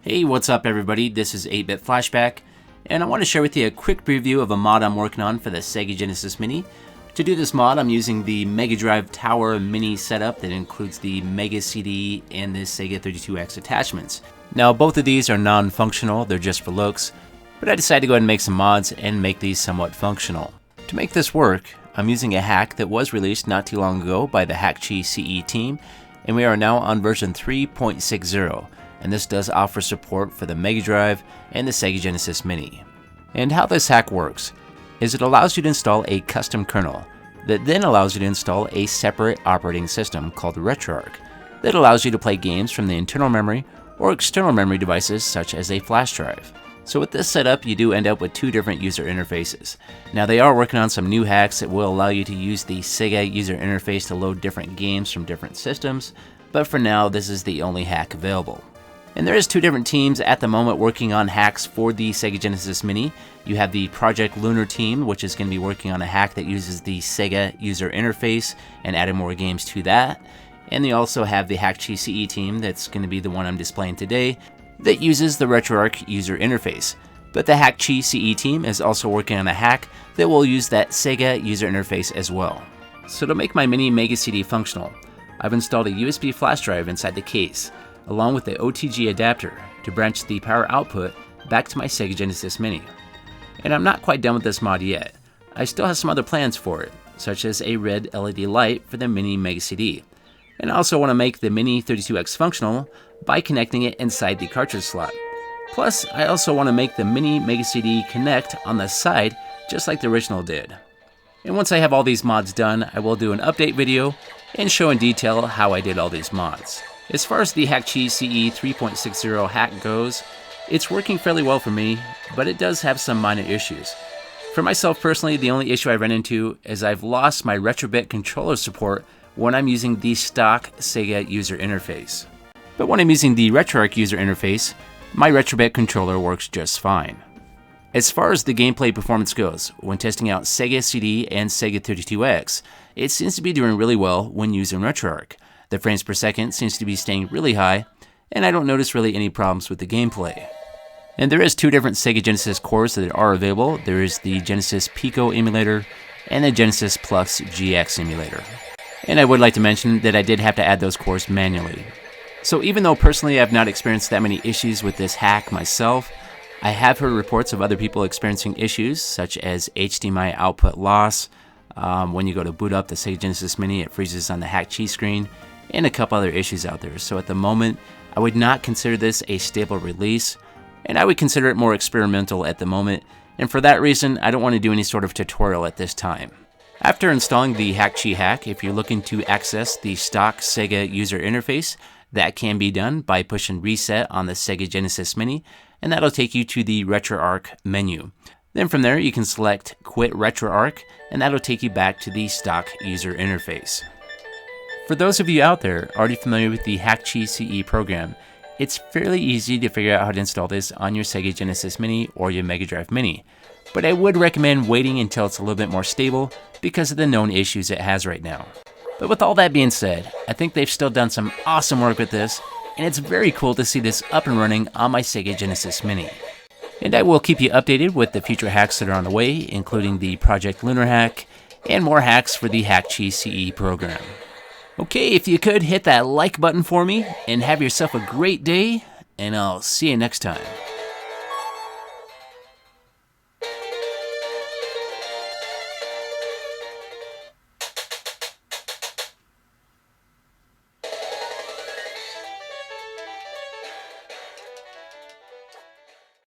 Hey, what's up everybody? This is 8-Bit Flashback, and I want to share with you a quick preview of a mod I'm working on for the Sega Genesis Mini. To do this mod, I'm using the Mega Drive Tower Mini setup that includes the Mega CD and the Sega 32X attachments. Now, both of these are non-functional, they're just for looks, but I decided to go ahead and make some mods and make these somewhat functional. To make this work, I'm using a hack that was released not too long ago by the Hack-Chi CE team, and we are now on version 3.60. And this does offer support for the Mega Drive and the Sega Genesis Mini. And how this hack works is it allows you to install a custom kernel that then allows you to install a separate operating system called Retroarch that allows you to play games from the internal memory or external memory devices such as a flash drive. So with this setup, you do end up with two different user interfaces. Now they are working on some new hacks that will allow you to use the Sega user interface to load different games from different systems, but for now this is the only hack available. And there is two different teams at the moment working on hacks for the Sega Genesis Mini. You have the Project Lunar team, which is going to be working on a hack that uses the Sega user interface and adding more games to that. And they also have the Hack-Chi CE team, that's going to be the one I'm displaying today, that uses the Retroarch user interface. But the Hack-Chi CE team is also working on a hack that will use that Sega user interface as well. So to make my mini Mega CD functional, I've installed a USB flash drive inside the case, along with the OTG adapter to branch the power output back to my Sega Genesis Mini. And I'm not quite done with this mod yet. I still have some other plans for it, such as a red LED light for the mini Mega CD. And I also want to make the mini 32X functional by connecting it inside the cartridge slot. Plus, I also want to make the mini Mega CD connect on the side just like the original did. And once I have all these mods done, I will do an update video and show in detail how I did all these mods. As far as the Hack-Chi CE 3.60 hack goes, it's working fairly well for me, but it does have some minor issues. For myself personally, the only issue I ran into is I've lost my Retrobit controller support when I'm using the stock Sega user interface. But when I'm using the Retroarch user interface, my Retrobit controller works just fine. As far as the gameplay performance goes, when testing out Sega CD and Sega 32X, it seems to be doing really well when using Retroarch. The frames per second seems to be staying really high, and I don't notice really any problems with the gameplay. And there is two different Sega Genesis cores that are available. There is the Genesis Pico emulator and the Genesis Plus GX emulator. And I would like to mention that I did have to add those cores manually. So even though personally I've not experienced that many issues with this hack myself, I have heard reports of other people experiencing issues such as HDMI output loss. When you go to boot up the Sega Genesis Mini, it freezes on the Hack-Chi screen, and a couple other issues out there. So at the moment, I would not consider this a stable release, and I would consider it more experimental at the moment, and for that reason, I don't want to do any sort of tutorial at this time. After installing the Hack-Chi hack, if you're looking to access the stock Sega user interface, that can be done by pushing reset on the Sega Genesis Mini, and that'll take you to the Retroarch menu. Then from there, you can select Quit Retroarch, and that'll take you back to the stock user interface. For those of you out there already familiar with the Hack-Chi CE program, it's fairly easy to figure out how to install this on your Sega Genesis Mini or your Mega Drive Mini, but I would recommend waiting until it's a little bit more stable because of the known issues it has right now. But with all that being said, I think they've still done some awesome work with this, and it's very cool to see this up and running on my Sega Genesis Mini. And I will keep you updated with the future hacks that are on the way, including the Project Lunar hack, and more hacks for the Hack-Chi CE program. Okay, if you could, hit that like button for me, and have yourself a great day, and I'll see you next time.